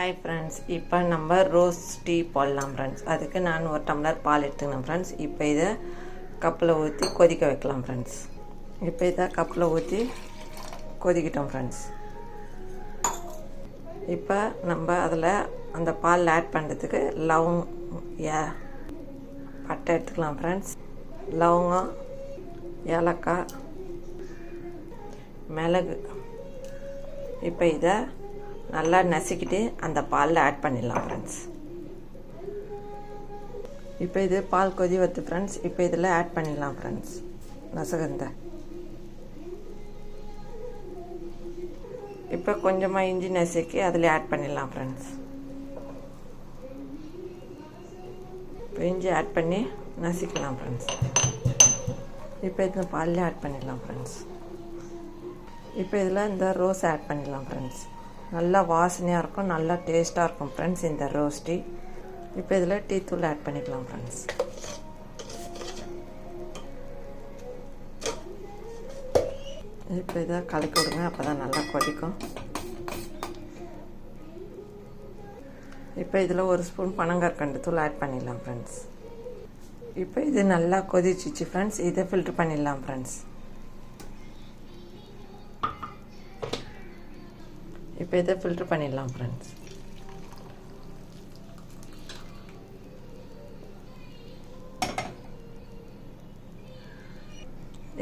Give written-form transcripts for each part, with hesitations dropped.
hi friends இப்போ நம்ம rose tea போடலாம் फ्रेंड्स அதுக்கு நான் ஒரு டம்ளர் பால் எடுத்துக்கணும் फ्रेंड्स இப்போ இத கப்ல ஊத்தி கொதிக்க வைக்கலாம் फ्रेंड्स இப்போ இத கப்ல ஊத்தி கொதிக்கிட்டோம் फ्रेंड्स இப்போ நம்ம அதுல அந்த பால் ஆட் பண்றதுக்கு லவங்கம் பட்டை எடுத்துக்கலாம் फ्रेंड्स லவங்கம் ஏலக்காய் மிளகு இப்போ இத நல்லா நசிக்கிட்டு அந்த பால்ல ஆட் பண்ணிடலாம் फ्रेंड्स இப்போ இது பால் கொதி வருது फ्रेंड्स இப்போ இதல ஆட் பண்ணிடலாம் फ्रेंड्स நசகந்த இப்போ கொஞ்சமா இஞ்சி நசுக்கி அதல ஆட் பண்ணிடலாம் फ्रेंड्स இஞ்சி ஆட் பண்ணி நசிக்கலாம் फ्रेंड्स இப்போ இந்த பால்ல ஆட் பண்ணிடலாம் फ्रेंड्स இப்போ இதல இந்த ரோஸ் ஆட் பண்ணிடலாம் फ्रेंड्स நல்லா வாசனையா இருக்கும் நல்லா டேஸ்டா இருக்கும் फ्रेंड्स இந்த ரோஸ் டீ இப்போ இதல டீ தூள் ஆட் பண்ணிக்கலாம் फ्रेंड्स இப்போ இத கலக்கி விடுங்க அப்பதான் நல்லா கொதிக்கும் இப்போ இதல ஒரு ஸ்பூன் பனங்கற்கண்டு தூள் ஆட் பண்ணிடலாம் फ्रेंड्स இப்போ இது நல்லா கொதிச்சிச்சு फ्रेंड्स இத ஃபில்டர் பண்ணிடலாம் फ्रेंड्स இப்போ இத ஃபில்டர் பண்ணிடலாம் फ्रेंड्स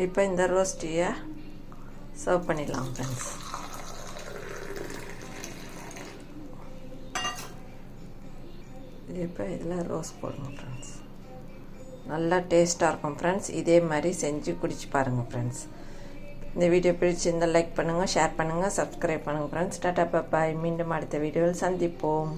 இப்போ இந்த ரோஸ் டீயை சர்வ் பண்ணிடலாம் फ्रेंड्स இப்போ இதல ரோஸ் போடுங்க फ्रेंड्स நல்லா டேஸ்டா இருக்கும் फ्रेंड्स இதே மாதிரி செஞ்சு குடிச்சு பாருங்க फ्रेंड्स இந்த வீடியோ பிடிச்சிருந்தா லைக் பண்ணுங்க ஷேர் பண்ணுங்க சப்ஸ்கிரைப் பண்ணுங்க फ्रेंड्स டாடா பை பை மீண்டும் அடுத்த வீடியோவில் சந்திப்போம்